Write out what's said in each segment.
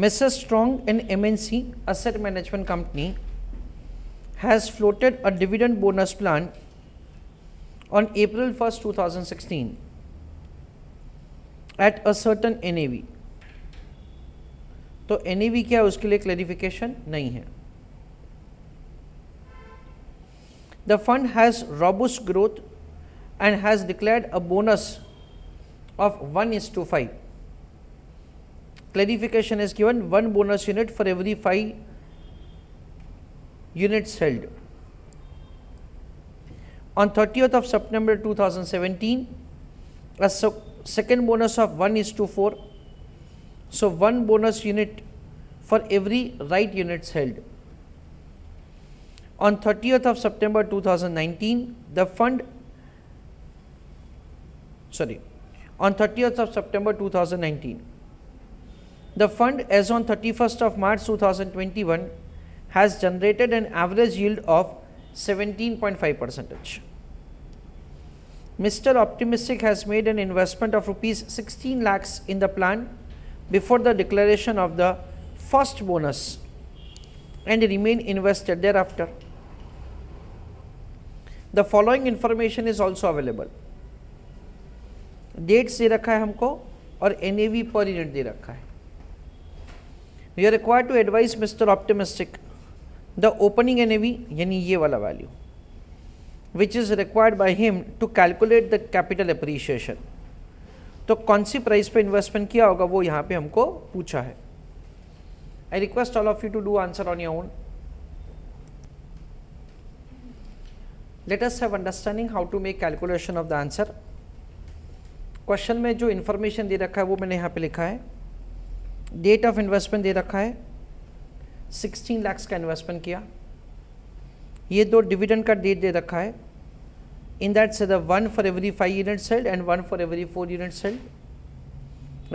Mrs. Strong, an MNC asset management company, has floated a dividend bonus plan on April 1st, 2016 at a certain NAV. तो NAV क्या है उसके लिए clarification नहीं है. The fund has robust growth and has declared a bonus of 1:5. Clarification is given, 1 bonus unit for every 5 units held. On 30th of September 2017, a second bonus of 1:4. So 1 bonus unit for every right units held. On 30th of September 2019, on 30th of September 2019, the fund as on 31st of March 2021 has generated an average yield of 17.5%. Mr. Optimistic has made an investment of rupees 16 lakhs in the plan before the declaration of the first bonus and remain invested thereafter. The following information is also available. Dates दे रखा है हमको और NAV per unit दे रखा है. We are required to advise Mr. Optimistic the opening NAV यानी ये वाला value which is required by him to calculate the capital appreciation. तो कौन सी प्राइस पे इन्वेस्टमेंट किया होगा वो यहाँ पे हमको पूछा है. I request all of you to do answer on your own. Let us have understanding how to make calculation of the answer. Question में जो इन्फॉर्मेशन दे रखा है वो मैंने यहाँ पे लिखा है. डेट ऑफ इन्वेस्टमेंट दे रखा है, 16 लाख का इन्वेस्टमेंट किया. ये दो डिविडेंड का डेट दे रखा है. इन दैट से the 1 for every 5 units held and 1 for every 4 units held.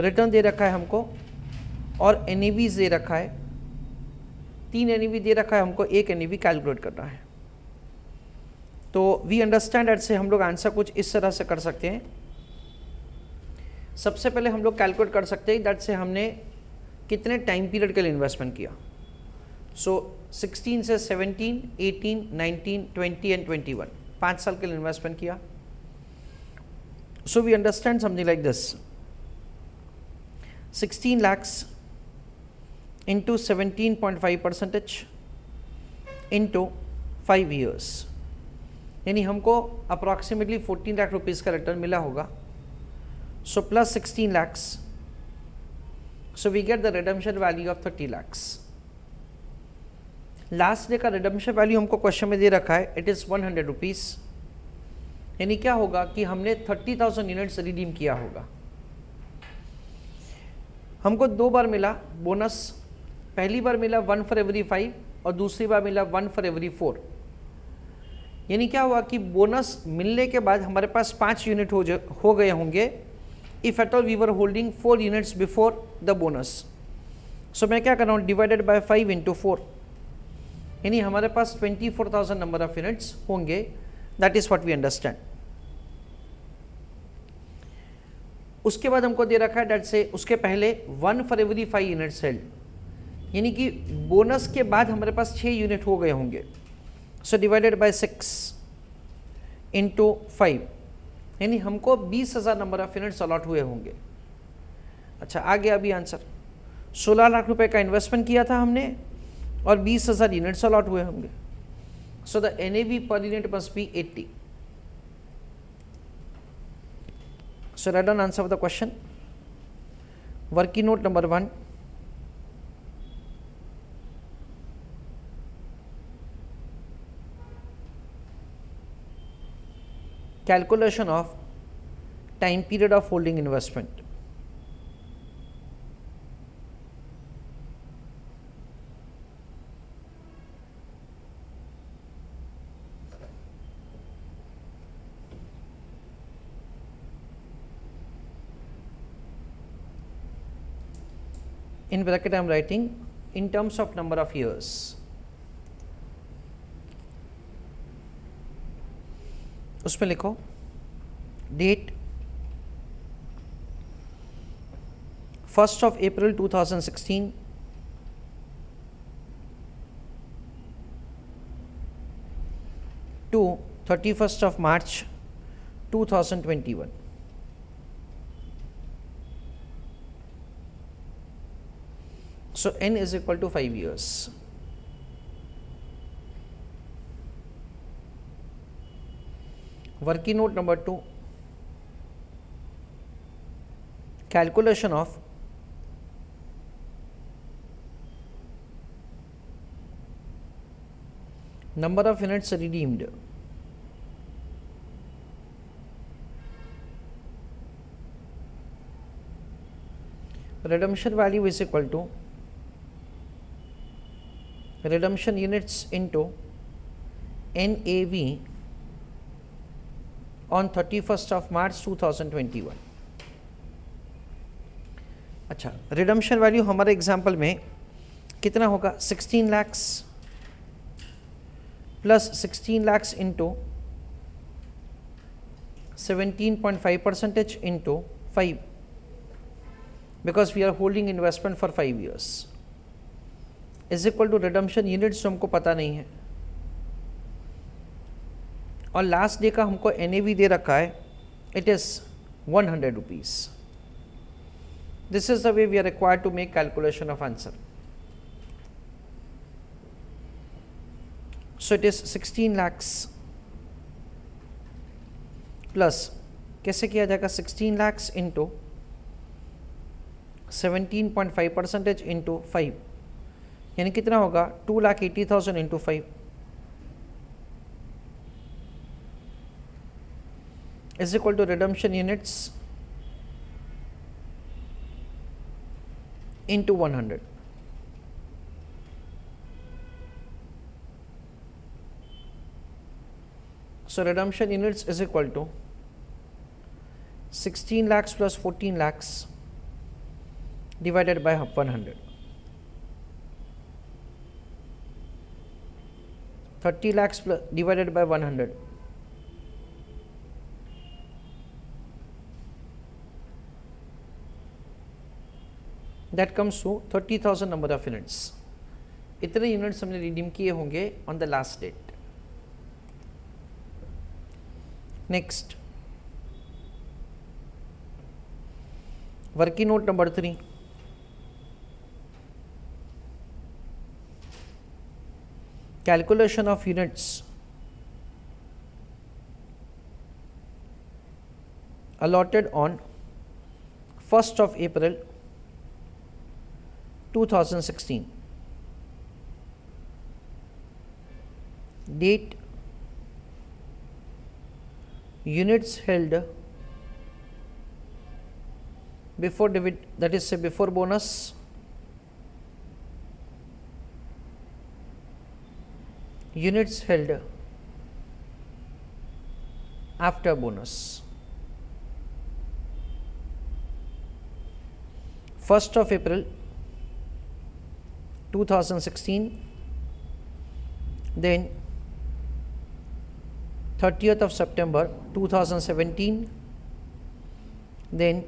Return दे रखा है हमको और NAVs दे रखा है. 3 NAV दे रखा है हमको, 1 NAV कैलकुलेट करना है. तो वी अंडरस्टैंड दैट से हम लोग आंसर कुछ इस तरह से कर सकते हैं. सबसे पहले हम लोग कैलकुलेट कर सकते हैं दैट से हमने कितने टाइम पीरियड के लिए इन्वेस्टमेंट किया. सो 16 से 17, 18, 19, 20 एंड 21, 5 साल के लिए इन्वेस्टमेंट किया. So we understand something like this, 16 lakhs into 17.5% into 5 years, यानी हमको अप्रॉक्सीमेटली 14 लाख रुपीज़ का रिटर्न मिला होगा. So plus 16 lakhs, so we get the redemption value of 30 lakhs. Last day का रिडम्पशन वैल्यू हमको क्वेश्चन में दे रखा है, इट इज़ 100 रुपीज़. यानी क्या होगा कि हमने 30,000 यूनिट्स रिडीम किया होगा. हमको 2 बार मिला बोनस. पहली बार मिला 1 फॉर एवरी 5 और दूसरी बार मिला 1 फॉर एवरी 4. यानी क्या हुआ कि बोनस मिलने के बाद हमारे पास 5 यूनिट हो गए होंगे if at all we were holding 4 units before the bonus. So मैं क्या कर रहा हूँ, डिवाइडेड बाय 5 इंटू 4, यानी हमारे पास 24,000 नंबर ऑफ यूनिट्स होंगे. That is what we understand. उसके बाद हमको दे रखा है डेट से उसके पहले 1 फॉर एवरी 5 यूनिट्स हेल्ड, यानी कि बोनस के बाद हमारे पास 6 यूनिट हो गए होंगे. सो डिवाइडेड बाय 6 इंटू 5, यानी हमको 20,000 नंबर ऑफ यूनिट्स अलॉट हुए होंगे. अच्छा, आ गया अभी आंसर. 16 लाख रुपए का इन्वेस्टमेंट किया था हमने और 20,000 यूनिट्स अलॉट हुए होंगे. सो द NAV पर unit must be 80. So write down answer of the question. Working note number 1. Calculation of time period of holding investment. In bracket I am writing in terms of number of years. उसमें लिखो date 1st of April 2016 31st of March 2021. So n is equal to 5 years. Working note number 2, calculation of number of units redeemed. Redemption value is equal to redemption units into NAV on 31st of March 2021. अच्छा, redemption value हमारे example में कितना होगा? 16 lakhs plus 16 lakhs into 17.5% into 5, because we are holding investment for 5 years, is equal to redemption units जो हमको पता नहीं है, और लास्ट डे का हमको NAV दे रखा है, it is 100 rupees. This is the way we are required to make calculation of answer. So it is 16 lakhs plus, कैसे किया जाएगा? 16 lakhs into 17.5% into 5, यानी कितना होगा? 2,80,000 into 5 is equal to redemption units into 100. So redemption units is equal to 16 lakhs plus 14 lakhs divided by 100. 30 lakhs plus divided by 100. That comes to 30,000 number of units. इतने units हमने redeem किए होंगे on the last date. Next, working note number 3, calculation of units allotted on 1st of April 2016. Date, units held before that is say before bonus, units held after bonus. 1st of April 2016, then 30th of September 2017, then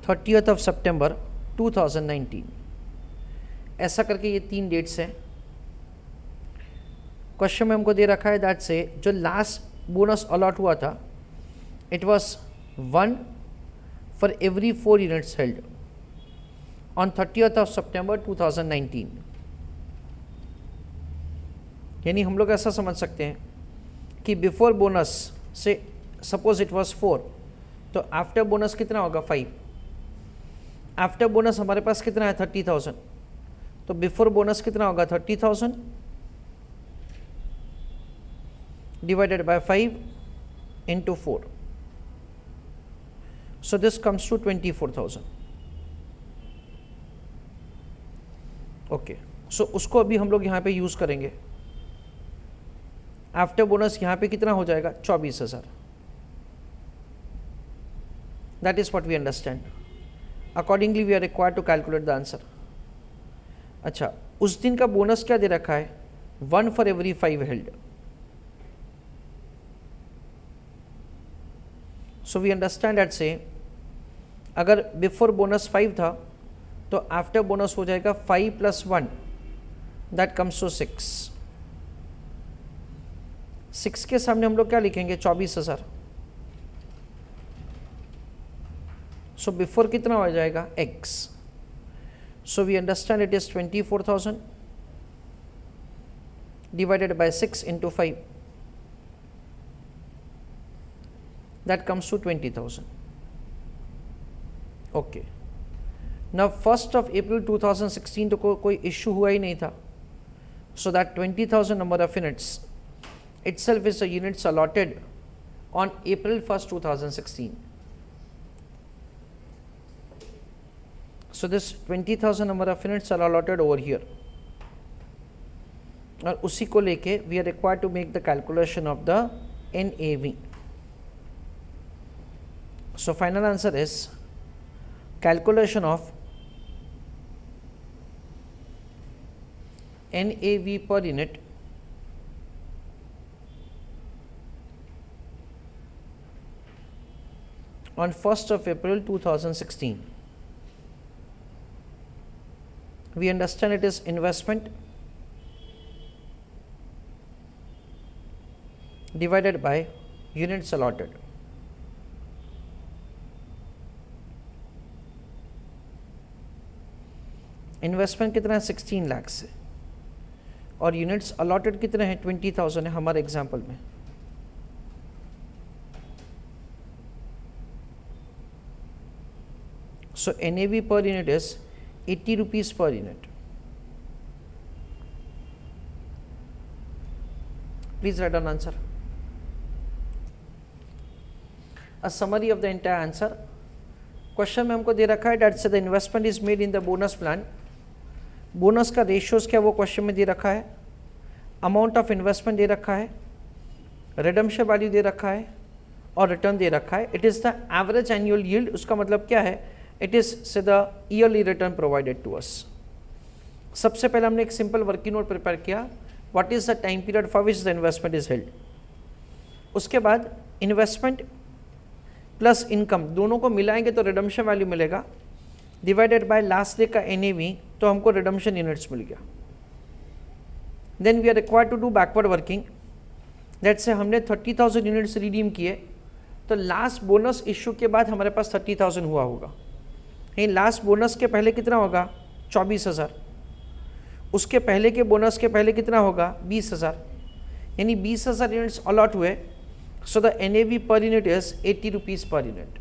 30th of September 2019. ऐसा करके ये 3 dates हैं. Question में हमको दे रखा है that से जो लास्ट बोनस अलॉट हुआ था, it was 1 for every 4 units held on 30th of September 2019. यानी हम लोग ऐसा समझ सकते हैं कि बिफोर बोनस से सपोज इट वाज 4, तो आफ्टर बोनस कितना होगा? 5. आफ्टर बोनस हमारे पास कितना है? 30,000. तो बिफोर बोनस कितना होगा? 30,000 divided by 5 into 4. So this comes to 24,000. Okay, so उसको अभी हम लोग यहाँ पे यूज़ करेंगे. आफ्टर बोनस यहाँ पे कितना हो जाएगा? 24,000. That is what we understand. Accordingly we are required to calculate the answer. अच्छा, उस दिन का बोनस क्या दे रखा है? 1 for every 5 held. So we understand that से अगर बिफोर बोनस 5 था तो आफ्टर बोनस हो जाएगा 5 + 1, दैट कम्स टू 6. 6 के सामने हम लोग क्या लिखेंगे 24,000. सो बिफोर कितना हो जाएगा x. So we understand it is 24,000 divided by 6 into 5. That comes to 20,000. Okay. Now 1st of April 2016 तो कोई issue हुआ ही नहीं था. So that 20,000 number of units itself is the units allotted on April 1st 2016. So this 20,000 number of units are allotted over here. और उसी को लेके we are required to make the calculation of the NAV. So final answer is calculation of NAV पर unit on 1st of April 2016. We understand it is investment divided by units allotted. Investment कितना है 16 लाख से और units allotted कितने हैं 20,000 है हमारे example में. सो NAV पर unit is 80 rupees per unit. Please write down answer. A summary of the entire answer. Question में हमको दे रखा है डेट से the investment is made in the bonus plan. Bonus का रेशियोज क्या वो क्वेश्चन में दे रखा है. अमाउंट ऑफ इन्वेस्टमेंट दे रखा है, रिडम्पशन वैल्यू दे रखा है और रिटर्न दे रखा है. It is the average annual yield. उसका मतलब क्या है, it is say the yearly return provided to us. सबसे पहले हमने एक सिंपल वर्किंग नोट प्रिपेयर किया, what is the time period for which the investment is held. उसके बाद इन्वेस्टमेंट प्लस इनकम दोनों को मिलाएंगे तो रिडम्पशन वैल्यू मिलेगा, डिवाइडेड बाय लास्ट डे का NAV तो हमको रिडम्पशन यूनिट्स मिल गया. Then we are required to do backward working. That से हमने 30,000 यूनिट्स रिडीम किए तो लास्ट बोनस इशू के बाद हमारे पास 30,000 हुआ होगा. ये लास्ट बोनस के पहले कितना होगा 24,000. उसके पहले के बोनस के पहले कितना होगा 20,000. यानी 20,000 यूनिट्स अलॉट हुए. So the NAV per unit is 80 rupees per unit.